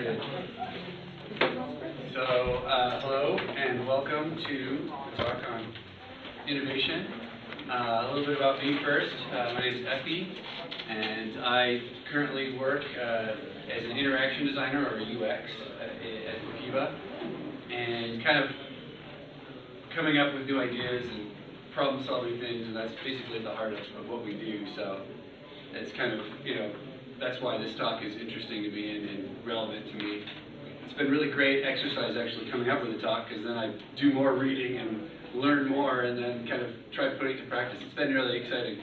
started. So, hello and welcome to the talk on innovation. A little bit about me first. My name is Ephie, and I currently work as an interaction designer or UX at Wakiba, and kind of coming up with new ideas and problem-solving things, and that's basically the heart of what we do. So it's kind of, that's why this talk is interesting to me and relevant to me. It's been really great exercise actually coming up with the talk, because then I do more reading and learn more and then kind of try to put it to practice. It's been really exciting.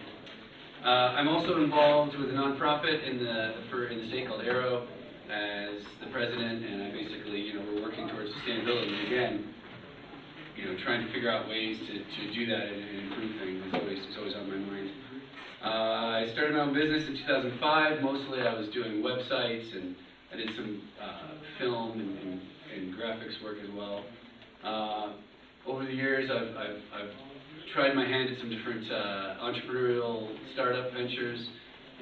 I'm also involved with a nonprofit in the state called Arrow as the president, and I basically, we're working towards sustainability. And again, trying to figure out ways to do that and improve things is always on my mind. I started my own business in 2005. Mostly I was doing websites, and I did some film and graphics work as well. Over the years, I've tried my hand at some different entrepreneurial startup ventures,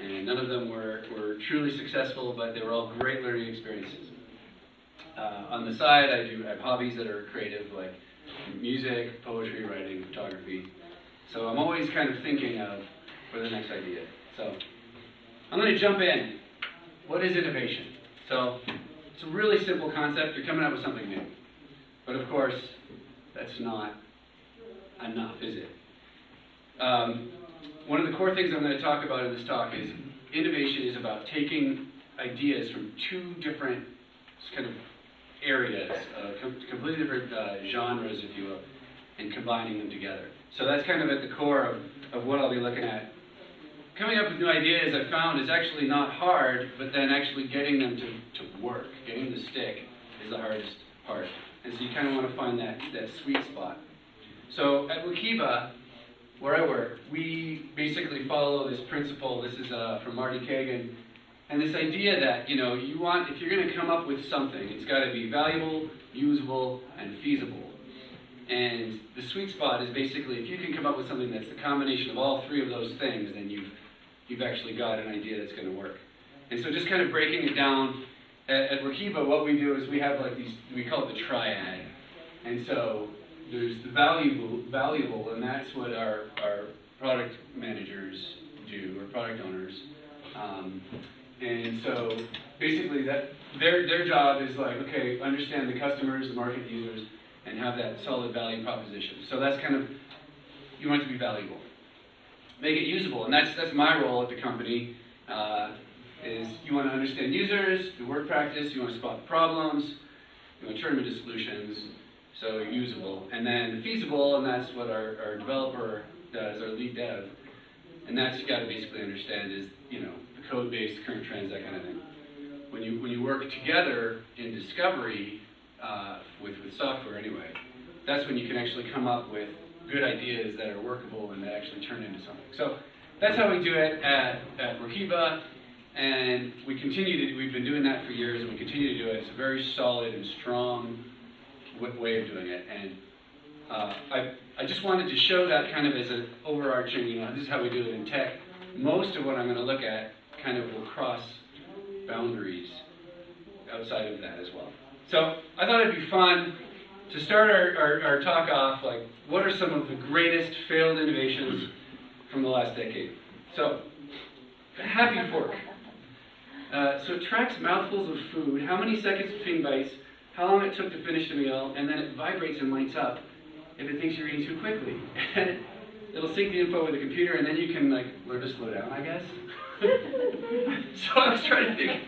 and none of them were truly successful, but they were all great learning experiences. On the side, I have hobbies that are creative, like music, poetry, writing, photography. So I'm always kind of thinking of for the next idea. So I'm going to jump in. What is innovation? So it's a really simple concept. You're coming up with something new. But of course, that's not enough, is it? One of the core things I'm going to talk about in this talk is innovation is about taking ideas from two different kind of areas, completely different genres, if you will, and combining them together. So that's kind of at the core of what I'll be looking at. Coming up with new ideas, I found, is actually not hard, but then actually getting them to work, getting them to stick, is the hardest part. And so you kind of want to find that sweet spot. So at Wakiba, where I work, we basically follow this principle. This is from Marty Kagan. And this idea that, if you're going to come up with something, it's got to be valuable, usable, and feasible. And the sweet spot is basically, if you can come up with something that's the combination of all three of those things, then you've actually got an idea that's going to work. And so just kind of breaking it down, at Wakiba, what we do is we have like these, we call it the Triad. And so there's the valuable, and that's what our product managers do, or product owners. And so basically their job is like, okay, understand the customers, the market users, and have that solid value proposition. So that's kind of, you want it to be valuable. Make it usable, and that's my role at the company, is you want to understand users, the work practice, you want to spot the problems, you want to turn them into solutions, so usable. And then feasible, and that's what our developer does, our lead dev, and that's you got to basically understand is, the code base, current trends, that kind of thing. When you work together in discovery, with software anyway, that's when you can actually come up with good ideas that are workable and that actually turn into something. So that's how we do it at Wakiba, and we've been doing that for years, and we continue to do it. It's a very solid and strong way of doing it. And I just wanted to show that kind of as an overarching, this is how we do it in tech. Most of what I'm going to look at kind of will cross boundaries outside of that as well. So I thought it'd be fun to start our talk off, like, what are some of the greatest failed innovations from the last decade? So, the Happy Fork. So it tracks mouthfuls of food, how many seconds between bites, how long it took to finish the meal, and then it vibrates and lights up if it thinks you're eating too quickly. And it'll sync the info with the computer, and then you can learn to slow down, I guess. So I was trying to think,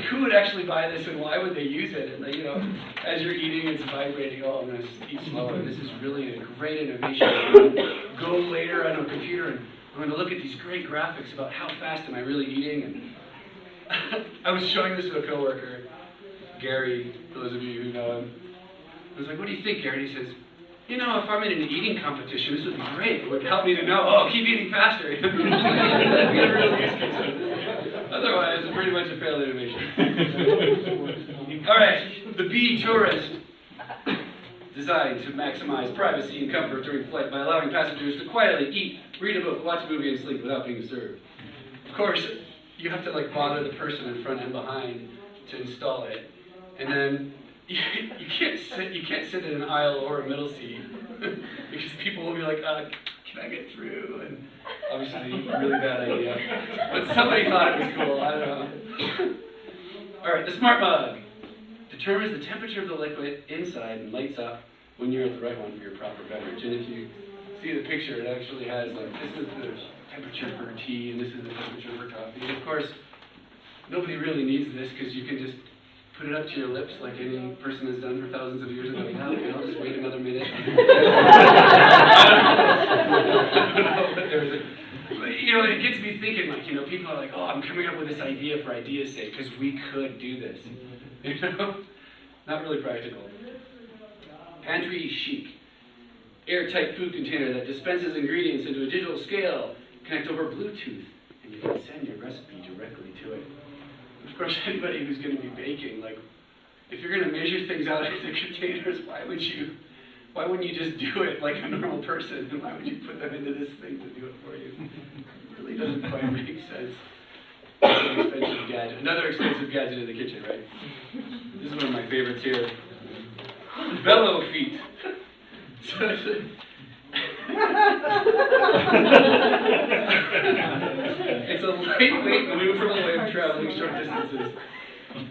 who would actually buy this and why would they use it? And as you're eating, it's vibrating. Oh, I'm going to eat slower. This is really a great innovation. I'm going to go later on a computer and I'm going to look at these great graphics about how fast am I really eating. And I was showing this to a coworker, Gary, those of you who know him. I was like, what do you think, Gary? And he says, if I'm in an eating competition, this would be great. It would help me to know, keep eating faster. That'd be a real use case of this. Otherwise, it's pretty much a failed innovation. All right, the Bee Tourist, designed to maximize privacy and comfort during flight by allowing passengers to quietly eat, read a book, watch a movie, and sleep without being disturbed. Of course, you have to bother the person in front and behind to install it. And then you can't sit in an aisle or a middle seat because people will be like, can I get through? And obviously, really bad idea. But somebody thought it was cool. I don't know. All right, the smart mug determines the temperature of the liquid inside and lights up when you're at the right one for your proper beverage. And if you see the picture, it actually has like, this is the temperature for tea and this is the temperature for coffee. And of course, nobody really needs this because you can just put it up to your lips like any person has done for thousands of years and go, yeah, okay, I'll just wait another minute. I don't know what there's a, but, you know, it gets me thinking, like, you know, people are like, oh, I'm coming up with this idea for idea's sake because we could do this. You know? Not really practical. Pantry chic. Airtight food container that dispenses ingredients into a digital scale. Connect over Bluetooth, and you can send your recipe directly to it. Of course, anybody who's going to be baking, like, if you're going to measure things out of the containers, why wouldn't you just do it like a normal person? And why would you put them into this thing to do it for you? It really doesn't quite make sense. It's an expensive gadget. Another expensive gadget in the kitchen, right? This is one of my favorites here. Velo feet. So it's a lightweight maneuverable way of traveling short distances.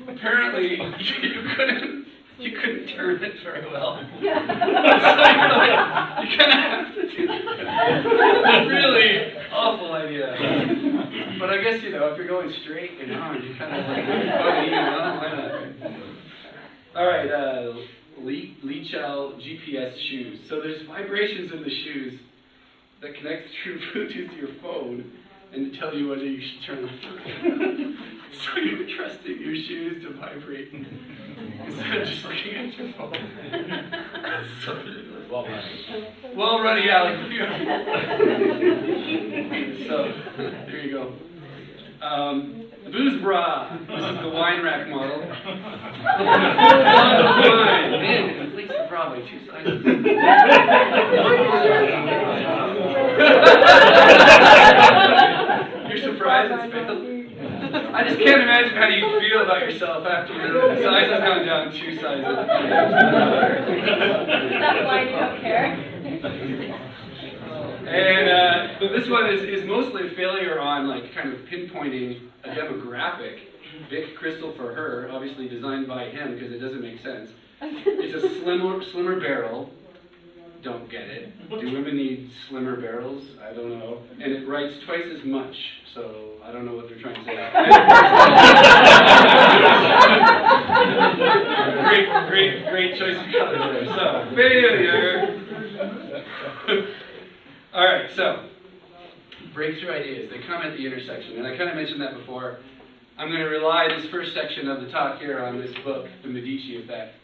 Apparently, you couldn't turn it very well. So you kind of have to do that. Really awful idea. But I guess, you know, if you're going straight and on, you kind of like, funny, you know, why not? All right, Li Chao GPS shoes. So there's vibrations in the shoes that connect through Bluetooth to your phone and to tell you whether you should turn them. So you're trusting your shoes to vibrate instead of just looking at your phone. That's so ridiculous. Well running, Alec. So there you go. Booze bra. This is the wine rack model. Wine. Man, it completes the bra by 2 sizes. You're surprised it's failed? I just can't imagine how you feel about yourself after the size has gone down 2 sizes. That's why you don't care. And this one is mostly a failure on like kind of pinpointing a demographic. Vic Crystal for her, obviously designed by him because it doesn't make sense. It's a slimmer barrel. Don't get it. Do women need slimmer barrels? I don't know. And it writes twice as much, so I don't know what they're trying to say. Great choice of colors there. So, failure. All right, so breakthrough ideas. They come at the intersection, and I kind of mentioned that before. I'm going to rely this first section of the talk here on this book, The Medici Effect.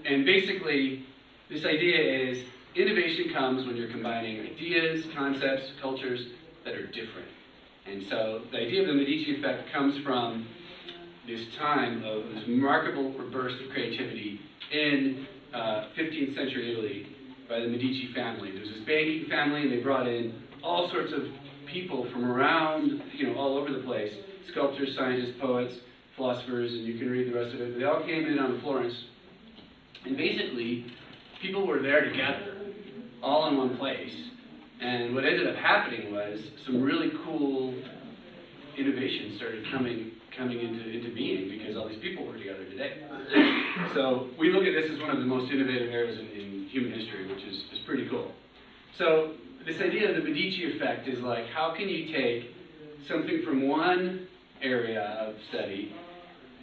And basically, this idea is innovation comes when you're combining ideas, concepts, cultures that are different. And so the idea of the Medici Effect comes from this time of this remarkable burst of creativity in 15th century Italy by the Medici family. There was this banking family, and they brought in all sorts of people from around, you know, all over the place. Sculptors, scientists, poets, philosophers, and you can read the rest of it. They all came in on Florence. And basically, people were there together, all in one place. And what ended up happening was some really cool innovations started coming into being because all these people were together today. So we look at this as one of the most innovative eras in human history, which is pretty cool. So this idea of the Medici Effect is like, how can you take something from one area of study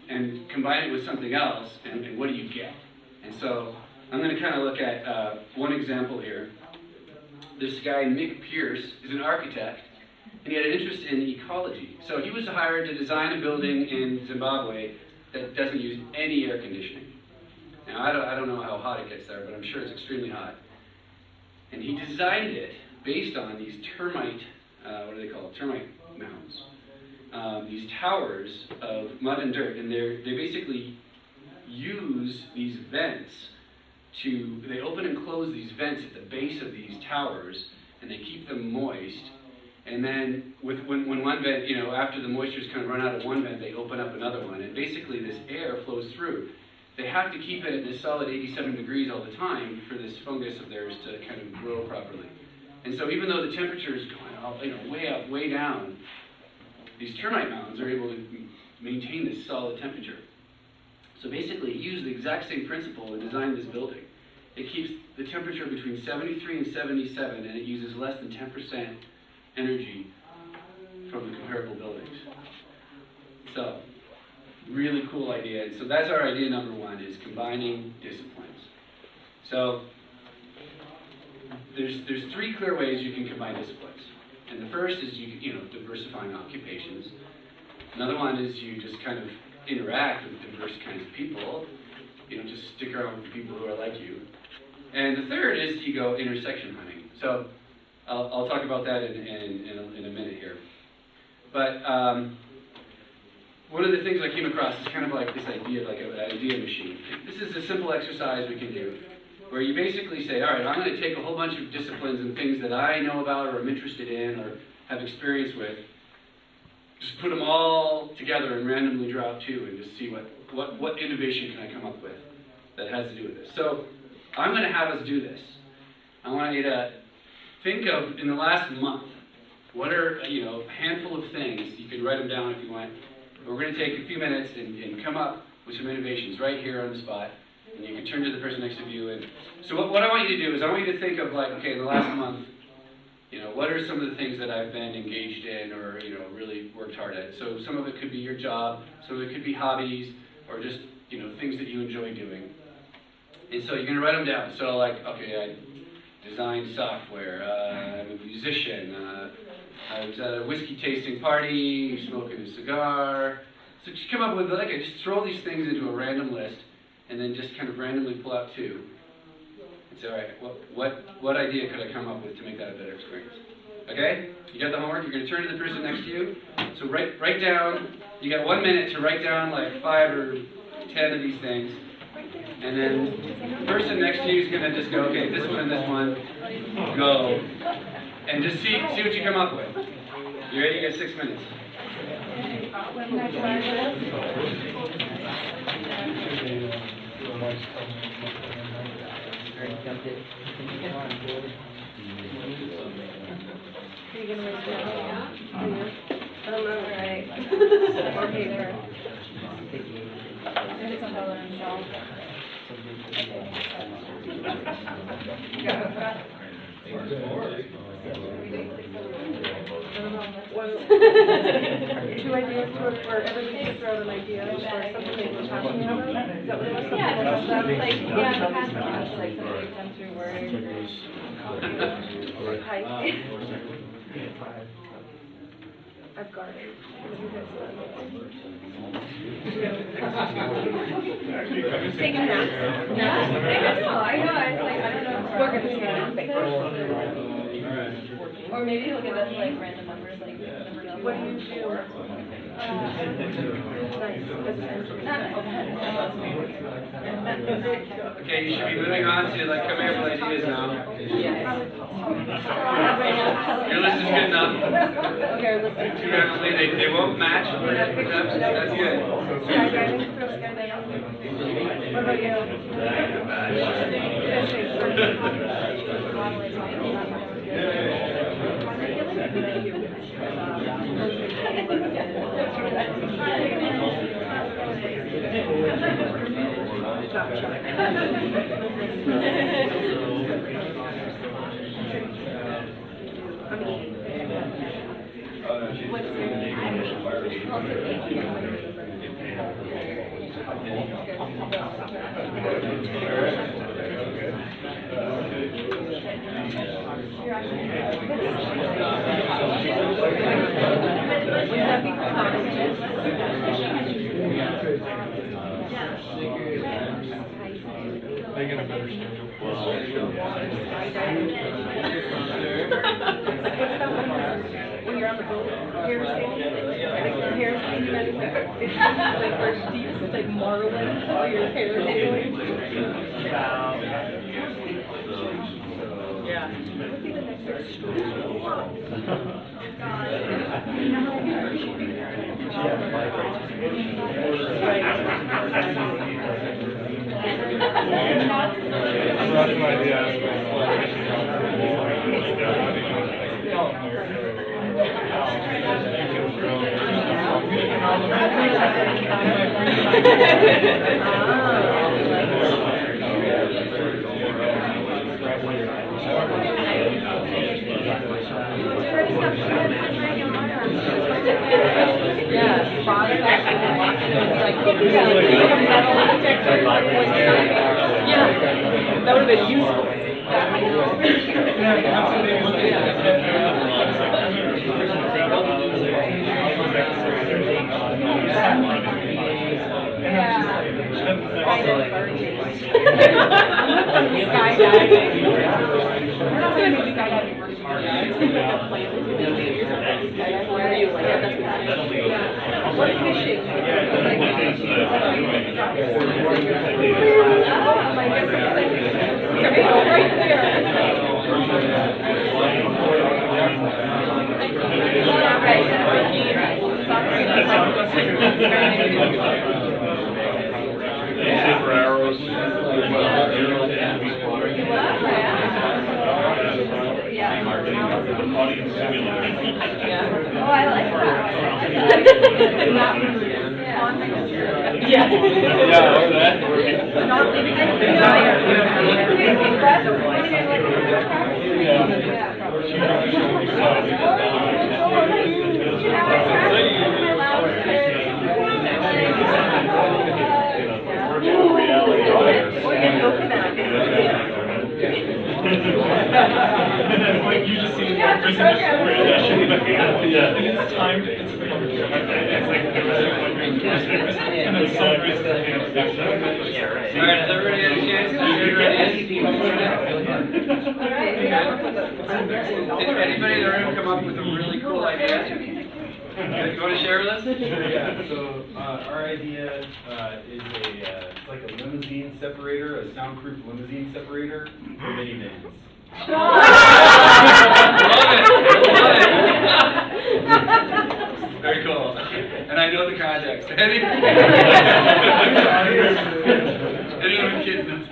and combine it with something else, and what do you get? And so I'm going to kind of look at one example here. This guy, Mick Pierce, is an architect, and he had an interest in ecology. So he was hired to design a building in Zimbabwe that doesn't use any air conditioning. Now, I don't know how hot it gets there, but I'm sure it's extremely hot. And he designed it based on these termite, what do they call it? Termite mounds. These towers of mud and dirt, and they basically use these vents they open and close these vents at the base of these towers, and they keep them moist, And then when one vent, you know, after the moisture's kind of run out of one vent, they open up another one. And basically this air flows through. They have to keep it at this solid 87 degrees all the time for this fungus of theirs to kind of grow properly. And so even though the temperature is going up, you know, way up, way down, these termite mounds are able to maintain this solid temperature. So basically, he used the exact same principle and designed this building. It keeps the temperature between 73 and 77, and it uses less than 10% energy from the comparable buildings. So, really cool idea. And so that's our idea number one, is combining disciplines. So, there's three clear ways you can combine disciplines. And the first is you know, diversifying occupations. Another one is you just kind of interact with diverse kinds of people. You don't just stick around with people who are like you. And the third is you go intersection hunting. So I'll talk about that in a minute here. But one of the things I came across is kind of like this idea, like an idea machine. This is a simple exercise we can do, where you basically say, all right, I'm going to take a whole bunch of disciplines and things that I know about or am interested in or have experience with, just put them all together and randomly draw out two and just see what innovation can I come up with that has to do with this. So I'm going to have us do this. I want you to think of, in the last month, what are, you know, a handful of things. You can write them down if you want. But we're going to take a few minutes and come up with some innovations right here on the spot. And you can turn to the person next to you. And so what I want you to do is I want you to think of, like, okay, in the last month, you know, what are some of the things that I've been engaged in or, you know, really worked hard at? So some of it could be your job, some of it could be hobbies, or just, you know, things that you enjoy doing. And so you're going to write them down. So, like, okay, I designed software, I'm a musician, I was at a whiskey tasting party, smoking a cigar. So just come up with, like, just throw these things into a random list, and then just kind of randomly pull out two. And say, all right, what idea could I come up with to make that a better experience? Okay? You got the homework? You're going to turn to the person next to you. So write down, you got 1 minute to write down like 5 or 10 of these things. And then the person next to you is going to just go, okay, this one and this one, go. And just see what you come up with. You ready? You got 6 minutes. Are you going to wait for I don't know, right? Or paper. Maybe it's a color himself. Two ideas for everybody to throw out an idea or something that you're passionate about? Is that what it was? Yeah, like, like something you've done through work, like hiking. I've gardened. Taking naps. I know. It's like, I don't know. Or maybe he'll give us like random numbers, like number 2. What do you do? Okay, you should be moving on to like commercial ideas now. Your list is good enough. Too randomly, they won't match. That's good. What about They get a better schedule. When you're on the boat, hair standing like where deep, like marlin, all your hair is going. Yeah. What would be the next That's an idea. Yeah, that would have been useful. Super arrows. Audience simulator. Oh, I like that. Yeah. Like you just see the person just yeah. And it's timed. It's like and then celebrates the All right, has everybody had a chance to share your ideas? Did anybody in the room come up with a really cool idea? You want to share with us? Yeah, so our idea is it's like a limousine separator, a soundproof limousine separator for minivans. Love it. Very cool. And I know the context. Anyone with kids knows.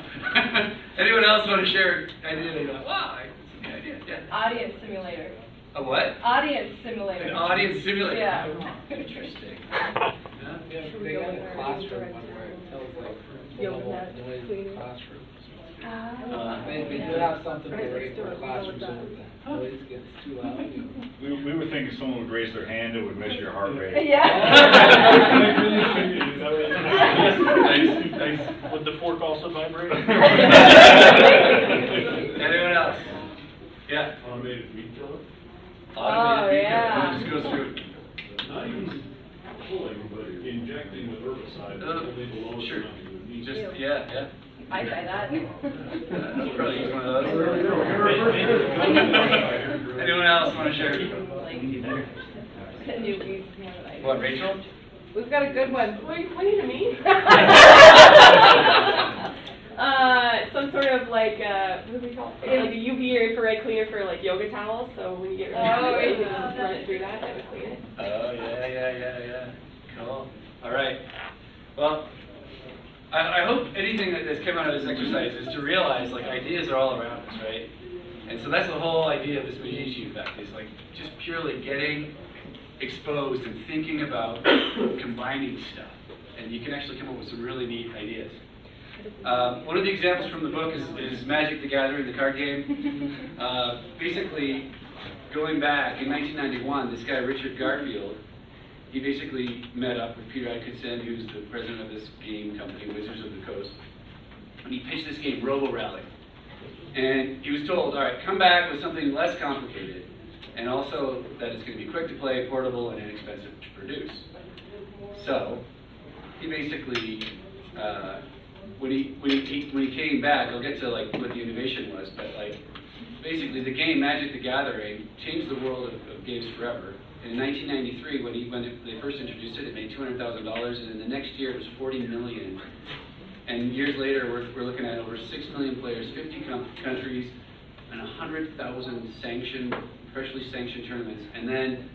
Anyone else want to share an idea? They go, wow, that's a good idea. Yeah. Audience simulator. A what? Audience simulator. An audience simulator. Yeah. Interesting. Should we go in there? Classroom one where it tells like Yoga noise in cleaner. the classroom. Ah. We do have something for regular classrooms so that the noise gets too loud. We were thinking someone would raise their hand and would measure your heart rate. Yeah. Nice. Would the fork also vibrate? Anyone else? Yeah. Automated meat killer? Automated yeah. vehicle. Just goes through. Not even pulling, but injecting with herbicide. Only the lowest Sure. amount you would need. Just, yeah. I try that. I'll probably use one of those. Anyone else want to share? Newbies. What, Rachel? We've got a good one. What do you mean? Some sort of like, what do we call it? Like a UV or infrared cleaner for like yoga towels. So when you get ready to you can just run it through that would clean it. Oh, yeah. Cool. All right. Well, I hope anything that's come out of this exercise is to realize like ideas are all around us, right? And so that's the whole idea of this Medici Effect, is like just purely getting exposed and thinking about combining stuff. And you can actually come up with some really neat ideas. One of the examples from the book is Magic the Gathering, the card game. Basically, going back in 1991, this guy Richard Garfield, he basically met up with Peter Atkinson, who's the president of this game company, Wizards of the Coast, and he pitched this game, Robo Rally. And he was told, all right, come back with something less complicated, and also that it's going to be quick to play, portable, and inexpensive to produce. So he basically, when he came back, I'll get to like what the innovation was, but like basically the game Magic the Gathering changed the world of games forever. In 1993, when they first introduced it, it made $200,000, and in the next year it was $40 million. And years later, we're looking at over 6 million players, 50 countries, and 100,000 professionally sanctioned tournaments. And then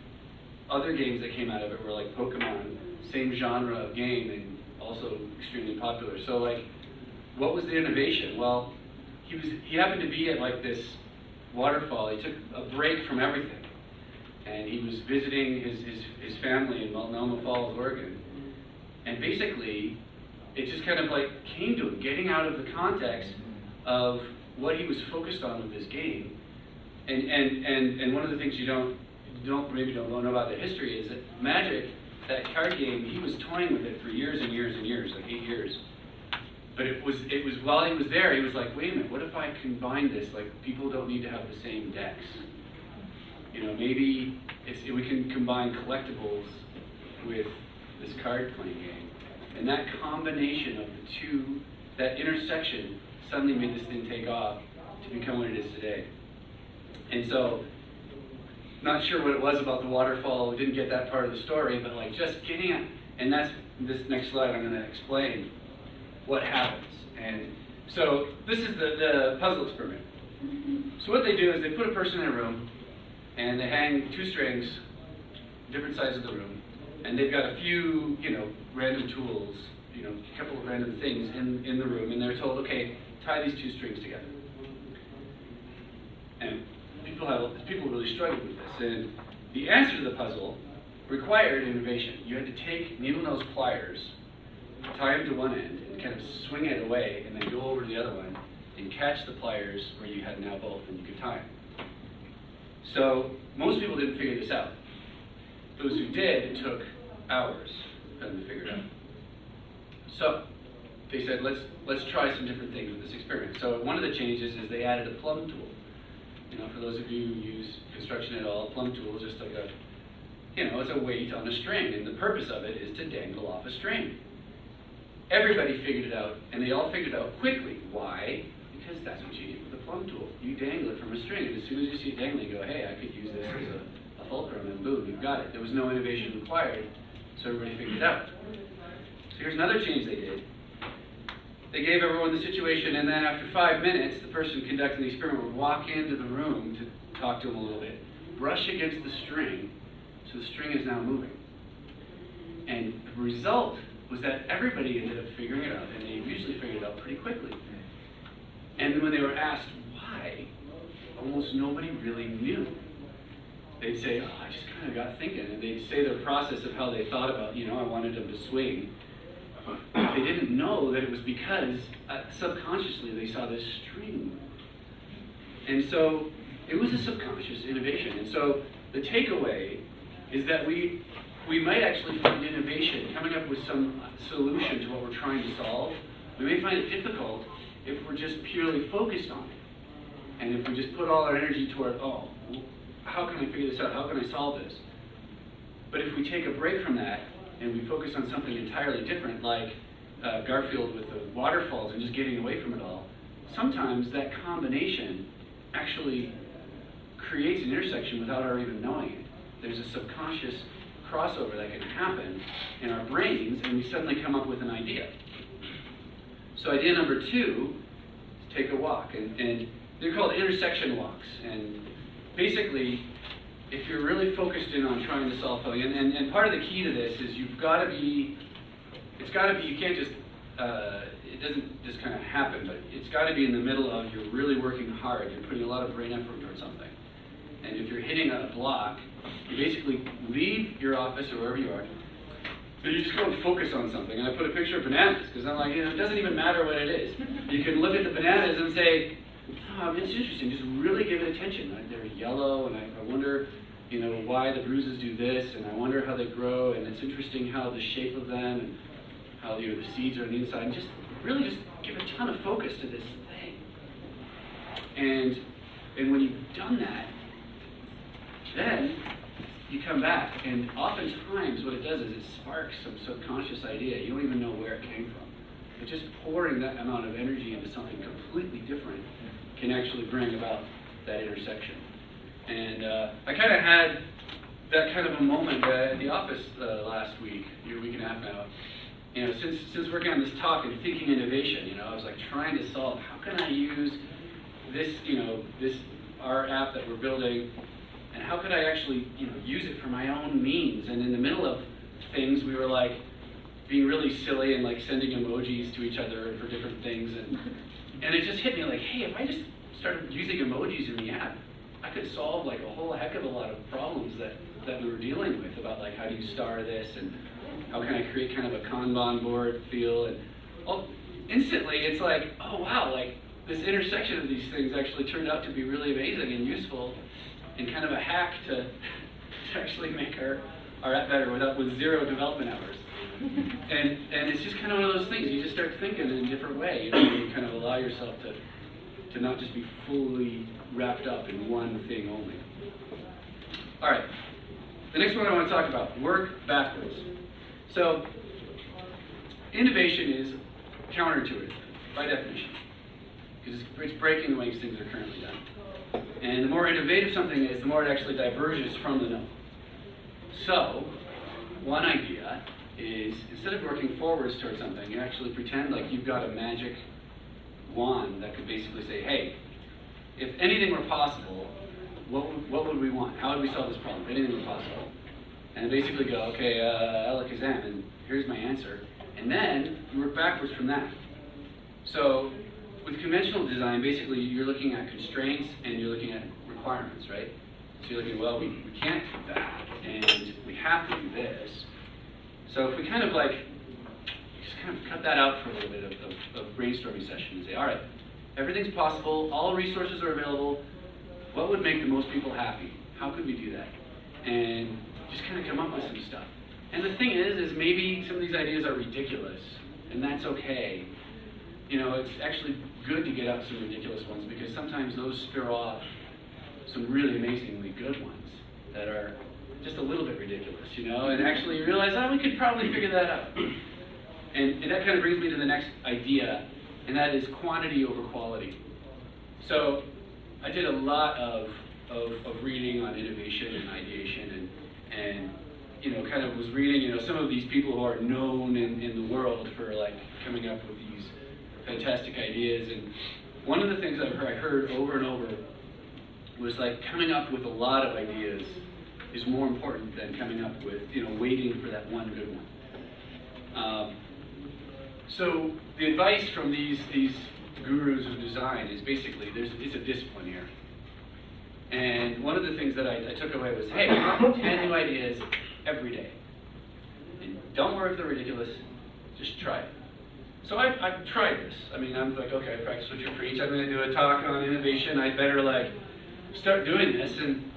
other games that came out of it were like Pokemon, same genre of game and also extremely popular. So like, what was the innovation? Well, he happened to be at like this waterfall. He took a break from everything, and he was visiting his family in Multnomah Falls, Oregon. And basically, it just kind of like came to him, getting out of the context of what he was focused on with this game. And one of the things you don't know about the history is that Magic, that card game, he was toying with it for years and years and years, like 8 years. But it was while he was there, he was like, wait a minute, what if I combine this? Like, people don't need to have the same decks. You know, maybe we can combine collectibles with this card playing game. And that combination of the two, that intersection, suddenly made this thing take off to become what it is today. And so, not sure what it was about the waterfall, we didn't get that part of the story, but like just getting it, and that's this next slide I'm going to explain what happens. And so this is the puzzle experiment. So what they do is they put a person in a room, and they hang 2 strings, different sides of the room, and they've got a few, random tools, a couple of random things in the room, and they're told, okay, tie these 2 strings together. And people really struggled with this, and the answer to the puzzle required innovation. You had to take needle-nose pliers, tie them to one end, and kind of swing it away, and then go over to the other one and catch the pliers where you had now both, and you could tie them. So most people didn't figure this out. Those who did, it took hours for them to figure it out. So they said, let's try some different things with this experiment. So one of the changes is they added a plumb tool. For those of you who use construction at all, a plumb tool is just like it's a weight on a string, and the purpose of it is to dangle off a string. Everybody figured it out, and they all figured it out quickly. Why? Because that's what you do with a plumb tool. You dangle it from a string, and as soon as you see it dangling, you go, hey, I could use this as a fulcrum, and boom, you've got it. There was no innovation required, so everybody figured it out. So here's another change they did. They gave everyone the situation, and then after 5 minutes, the person conducting the experiment would walk into the room to talk to them a little bit, brush against the string, so the string is now moving. And the result was that everybody ended up figuring it out, and they usually figured it out pretty quickly. And when they were asked why, almost nobody really knew. They'd say, oh, I just kind of got thinking, and they'd say their process of how they thought about, I wanted them to swing. They didn't know that it was because subconsciously they saw this string. And so it was a subconscious innovation. And so the takeaway is that we might actually find innovation coming up with some solution to what we're trying to solve. We may find it difficult if we're just purely focused on it. And if we just put all our energy toward, how can I figure this out? How can I solve this? But if we take a break from that, and we focus on something entirely different, like Garfield with the waterfalls and just getting away from it all, sometimes that combination actually creates an intersection without our even knowing it. There's a subconscious crossover that can happen in our brains, and we suddenly come up with an idea. So idea number 2 is take a walk, and they're called intersection walks. And basically, if you're really focused in on trying to solve something, and part of the key to this is you can't just, it doesn't just kind of happen, but it's got to be in the middle of you're really working hard, you're putting a lot of brain effort towards something. And if you're hitting a block, you basically leave your office or wherever you are, and you just go and focus on something. And I put a picture of bananas, because I'm like, it doesn't even matter what it is. You can look at the bananas and say, it's interesting, just really give it attention. Right? They're yellow, and I wonder, why the bruises do this, and I wonder how they grow, and it's interesting how the shape of them, and how the seeds are on the inside, and just really just give a ton of focus to this thing. And when you've done that, then you come back, and oftentimes what it does is it sparks some subconscious idea. You don't even know where it came from. But just pouring that amount of energy into something completely different can actually bring about that intersection. And I kind of had that kind of a moment at the office last week, a week and a half now. Since working on this talk and thinking innovation, I was like trying to solve how can I use this, our app that we're building And how could I actually, use it for my own means? And in the middle of things, we were like being really silly and like sending emojis to each other for different things. And it just hit me like, hey, if I just started using emojis in the app, I could solve like a whole heck of a lot of problems that we were dealing with about like how do you star this and how can I create kind of a Kanban board feel. And instantly it's like, oh wow, like this intersection of these things actually turned out to be really amazing and useful and kind of a hack to actually make our app better with 0 development hours. And it's just kind of one of those things, you just start thinking in a different way. You kind of allow yourself to not just be fully wrapped up in one thing only. All right, the next one I want to talk about, work backwards. So innovation is counterintuitive by definition, because it's breaking the way things are currently done. And the more innovative something is, the more it actually diverges from the norm. So one idea is, instead of working forwards towards something, you actually pretend like you've got a magic wand that could basically say, hey, if anything were possible, what would we want? How would we solve this problem? If anything were possible. And basically go, okay, alakazam, and here's my answer. And then you work backwards from that. So with conventional design, basically you're looking at constraints and you're looking at requirements, right? So you're looking, well, we can't do that, and we have to do this. So if we kind of like, just kind of cut that out for a little bit of brainstorming session and say, all right, everything's possible, all resources are available, what would make the most people happy? How could we do that? And just kind of come up with some stuff. And the thing is maybe some of these ideas are ridiculous, and that's okay. It's actually good to get out some ridiculous ones, because sometimes those spur off some really amazingly good ones that are just a little bit ridiculous, and actually you realize, we could probably figure that out. And that kind of brings me to the next idea, and that is quantity over quality. So I did a lot of reading on innovation and ideation, and kind of was reading, some of these people who are known in the world for like coming up with these fantastic ideas. And one of the things I heard over and over was like coming up with a lot of ideas is more important than coming up with, waiting for that one good one. So the advice from these gurus of design is basically, it's a discipline here. And one of the things that I took away was, hey, 10 new ideas every day. And don't worry if they're ridiculous, just try it. So I've tried this. I'm like, okay, I practice what you preach. I'm going to do a talk on innovation. I better like start doing this. And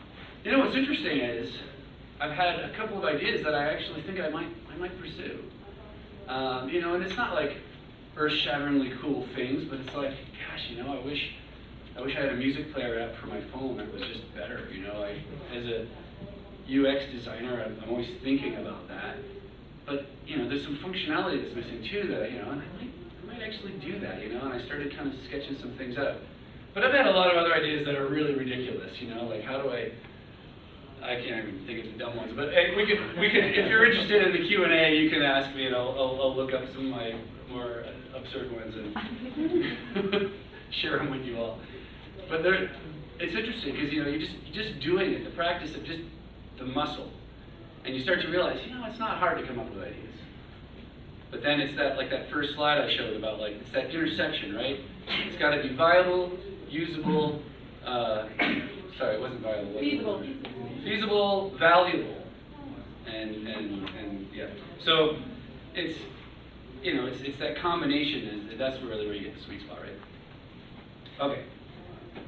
what's interesting is I've had a couple of ideas that I actually think I might pursue. And it's not like earth-shatteringly cool things, but it's like, gosh, I wish I had a music player app for my phone that was just better. As a UX designer, I'm always thinking about that. But there's some functionality that's missing too that and I might actually do that. And I started kind of sketching some things out. But I've had a lot of other ideas that are really ridiculous. Like how do I can't even think of the dumb ones. But hey, we could if you're interested in the Q&A, you can ask me, and I'll look up some of my more absurd ones and share them with you all. But it's interesting because you're just doing it, the practice of just the muscle. And you start to realize, it's not hard to come up with ideas. But then it's that first slide I showed about it's that intersection, right? It's got to be viable, usable, sorry, it wasn't viable. Feasible. Feasible, valuable, and yeah. So it's it's that combination, and that's really where you get the sweet spot, right? Okay.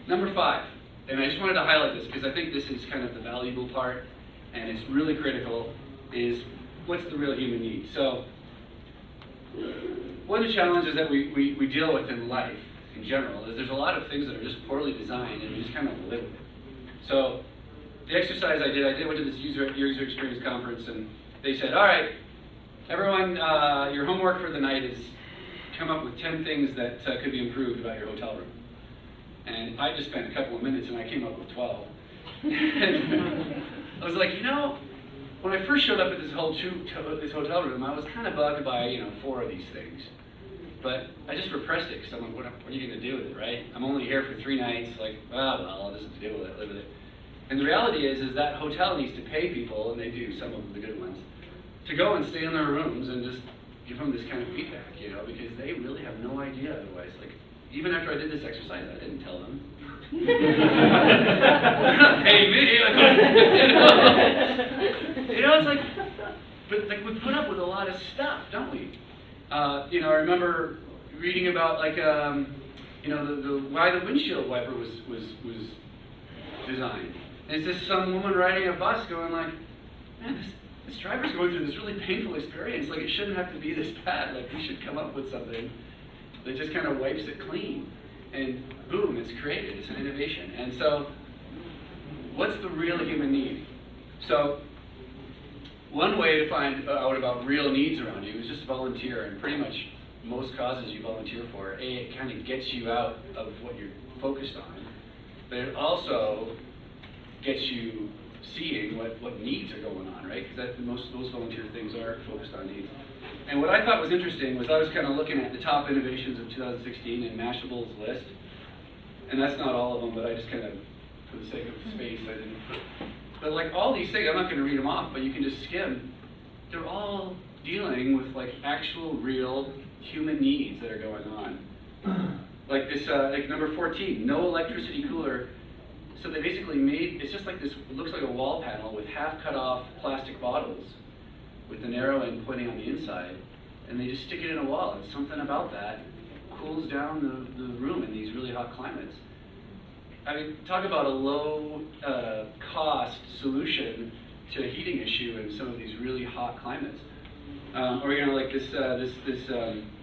Number 5, and I just wanted to highlight this because I think this is kind of the valuable part, and it's really critical, is what's the real human need? So one of the challenges that we deal with in life in general is there's a lot of things that are just poorly designed and we just kind of live with it. So the exercise I went to this user experience conference, and they said, all right, everyone, your homework for the night is come up with 10 things that could be improved about your hotel room. And I just spent a couple of minutes and I came up with 12. And I was like, when I first showed up at this hotel room, I was kind of bugged by 4 of these things. But I just repressed it because I'm like, what are you going to do with it, right? I'm only here for 3 nights. Like, well, I'll just deal with it, live with it. And the reality is that hotel needs to pay people, and they do, some of them, the good ones, to go and stay in their rooms and just give them this kind of feedback, you know, because they really have no idea otherwise. Like, even after I did this exercise, I didn't tell them. They're not paying me, like, you know, it's like, but like we put up with a lot of stuff, don't we? You know, I remember reading about like, you know, the why the windshield wiper was designed. And it's just some woman riding a bus going like, man, this driver's going through this really painful experience. Like, it shouldn't have to be this bad. Like, we should come up with something that just kind of wipes it clean. And boom, it's created. It's an innovation. And so, what's the real human need? So, one way to find out about real needs around you is just volunteer. And pretty much most causes you volunteer for, it kind of gets you out of what you're focused on, but it also gets you seeing what needs are going on, right? Because most volunteer things are focused on needs. And what I thought was interesting was I was kind of looking at the top innovations of 2016 in Mashable's list, and that's not all of them, but I just kind of, for the sake of space, I didn't put. But like all these things, I'm not going to read them off, but you can just skim. They're all dealing with like actual, real human needs that are going on. Like this, like number 14, no electricity cooler. So they basically made, it's just like this, it looks like a wall panel with half cut off plastic bottles with the narrow end pointing on the inside, and they just stick it in a wall, and something about that cools down the room in these really hot climates. I mean, talk about a low cost solution to a heating issue in some of these really hot climates. Or, you know, like this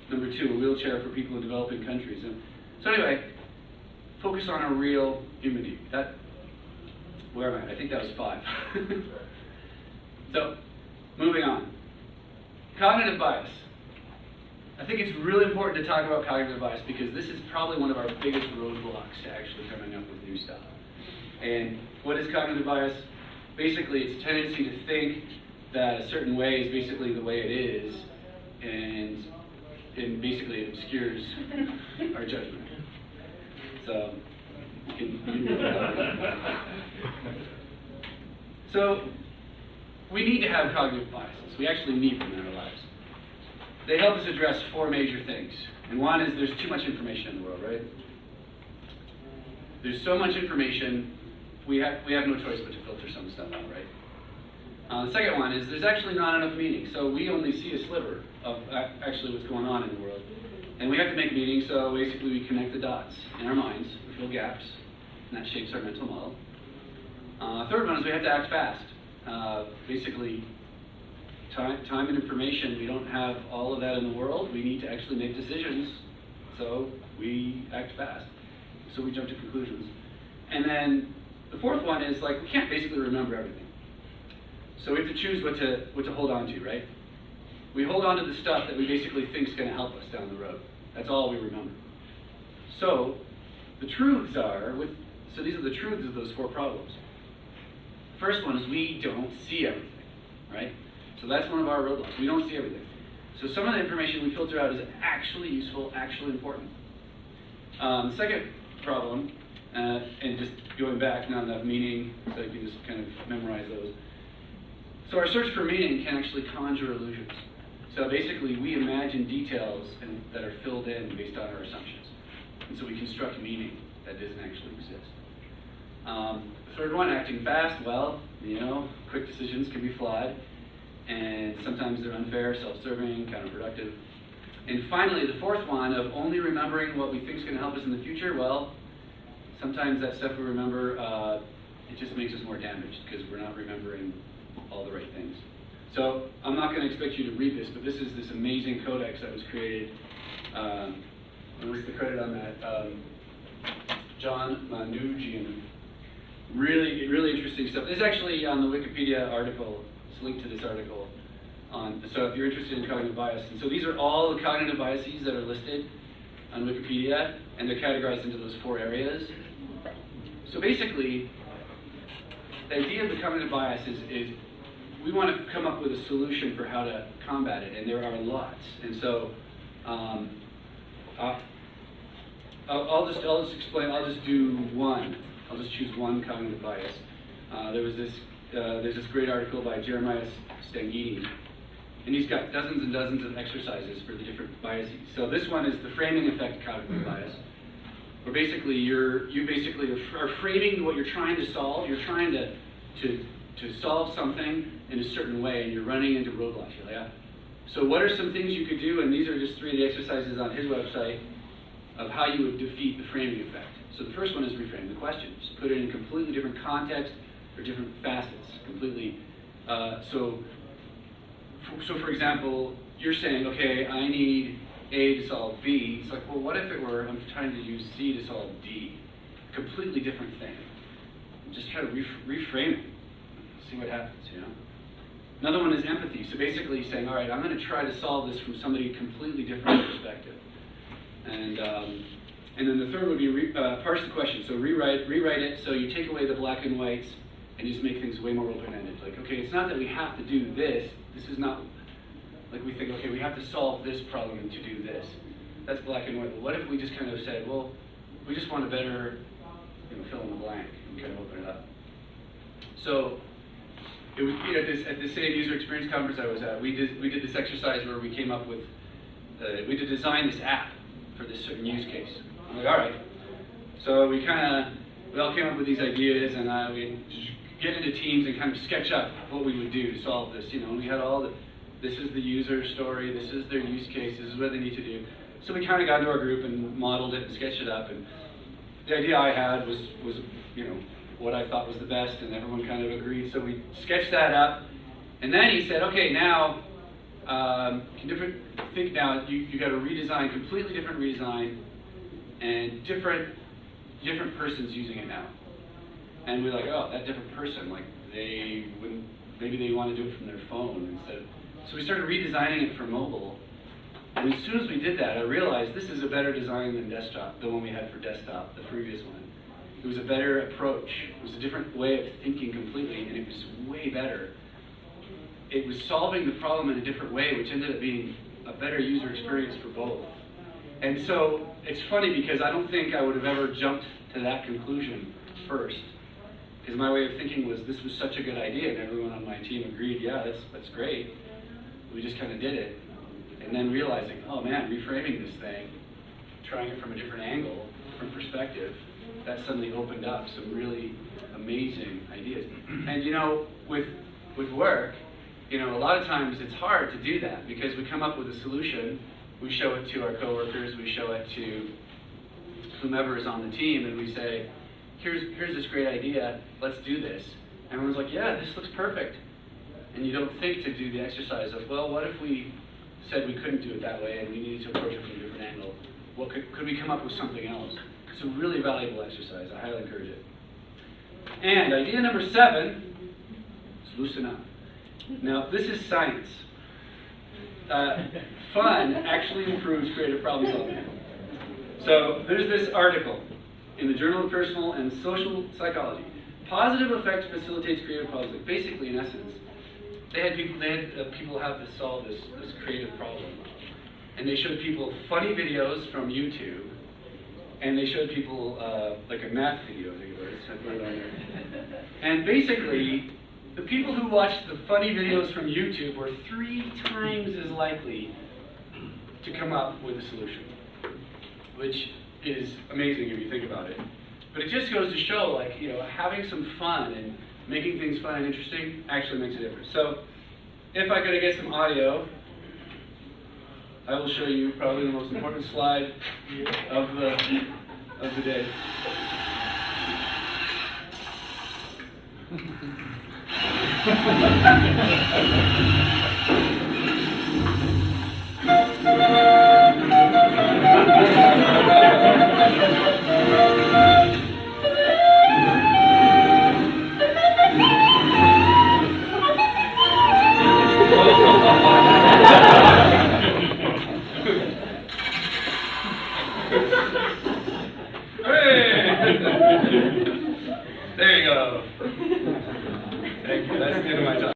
number 2, a wheelchair for people in developing countries. And so anyway, focus on a real human need. That, where am I? I think that was 5. So, moving on. Cognitive bias. I think it's really important to talk about cognitive bias because this is probably one of our biggest roadblocks to actually coming up with new stuff. And what is cognitive bias? Basically, it's a tendency to think that a certain way is basically the way it is, and basically it obscures our judgment. So, you can move that. So, we need to have cognitive biases. We actually need them in our lives. They help us address 4 major things. And one is there's too much information in the world, right? There's so much information, we have no choice but to filter some stuff out, right? The second one is there's actually not enough meaning. So we only see a sliver of actually what's going on in the world. And we have to make meaning, so basically we connect the dots in our minds, we fill gaps, and that shapes our mental model. Third one is we have to act fast. Basically, time and information, we don't have all of that in the world. We need to actually make decisions, so we act fast. So we jump to conclusions. And then the fourth one is like we can't basically remember everything. So we have to choose what to hold on to, right? We hold on to the stuff that we basically think is going to help us down the road. That's all we remember. So the truths are, so these are the truths of those 4 problems. The first one is we don't see everything, right? So that's one of our roadblocks. We don't see everything. So some of the information we filter out is actually useful, actually important. The second problem, and just going back, not enough meaning, so you can just kind of memorize those. So our search for meaning can actually conjure illusions. So basically, we imagine details that are filled in based on our assumptions. And so we construct meaning that doesn't actually exist. The third one, acting fast, well, you know, quick decisions can be flawed. And sometimes they're unfair, self-serving, counterproductive. And finally, the fourth one of only remembering what we think is going to help us in the future, well, sometimes that stuff we remember, it just makes us more damaged because we're not remembering all the right things. So I'm not going to expect you to read this, but this is this amazing codex that was created. What was the credit on that? John Manoogian. Really, really interesting stuff. This is actually on the Wikipedia article. It's linked to this article. So if you're interested in cognitive bias. And so these are all the cognitive biases that are listed on Wikipedia, and they're categorized into those 4 areas. So basically, the idea of the cognitive bias is we want to come up with a solution for how to combat it, and there are lots. And so I'll just explain. I'll just do one. I'll just choose one cognitive bias. There's this great article by Jeremiah Stangini, and he's got dozens and dozens of exercises for the different biases. So this one is the framing effect cognitive bias, where basically you basically are framing what you're trying to solve. You're trying to solve something in a certain way, and you're running into roadblocks. You're like, yeah. So what are some things you could do? And these are just 3 of the exercises on his website of how you would defeat the framing effect. So the first one is reframe the question. Just put it in a completely different context or different facets, completely. So for example, you're saying, okay, I need A to solve B. It's like, well, what if it were I'm trying to use C to solve D? Completely different thing. Just try to reframe it. See what happens, you know? Another one is empathy. So basically saying, all right, I'm going to try to solve this from somebody completely different perspective. And then the third would be parse the question. So rewrite it so you take away the black and whites and you just make things way more open-ended. Like, okay, it's not that we have to do this. This is not like we think, okay, we have to solve this problem to do this. That's black and white. But what if we just kind of said, well, we just want a better, fill in the blank and kind of open it up. So it was at the same user experience conference I was at. We did this exercise where we came up with we had to design this app for this certain use case. I'm like, all right. So we all came up with these ideas, and we just get into teams and kind of sketch up what we would do to solve this. And we had this is the user story, this is their use case, this is what they need to do. So we kind of got into our group and modeled it and sketched it up. And the idea I had was what I thought was the best, and everyone kind of agreed. So we sketched that up, and then he said, okay, now you got to redesign, completely different redesign, and different persons using it now. And we're like, oh, that different person, like maybe they want to do it from their phone instead. So we started redesigning it for mobile. And as soon as we did that, I realized this is a better design than desktop, the one we had for desktop, the previous one. It was a better approach. It was a different way of thinking completely, and it was way better. It was solving the problem in a different way, which ended up being a better user experience for both. And so it's funny because I don't think I would have ever jumped to that conclusion first. Because my way of thinking was this was such a good idea, and everyone on my team agreed, yeah, that's great. We just kind of did it. And then realizing, oh man, reframing this thing, trying it from a different angle, different perspective, that suddenly opened up some really amazing ideas. And with work, a lot of times it's hard to do that because we come up with a solution, we show it to our coworkers, we show it to whomever is on the team, and we say, here's this great idea, let's do this. And everyone's like, yeah, this looks perfect. And you don't think to do the exercise of, well, what if we said we couldn't do it that way and we needed to approach it from a different angle? What could we come up with something else? It's a really valuable exercise. I highly encourage it. And idea number 7 is loosen up. Now, this is science. Fun actually improves creative problem solving. So there's this article in the Journal of Personal and Social Psychology. Positive effect facilitates creative problem solving. Basically, in essence, they had people have to solve this creative problem, and they showed people funny videos from YouTube, and they showed people like a math video. I think it's right on there. And basically, the people who watched the funny videos from YouTube were 3 times as likely to come up with a solution, which is amazing if you think about it. But it just goes to show, like, having some fun and making things fun and interesting actually makes a difference. So, if I could get some audio, I will show you probably the most important slide of the day.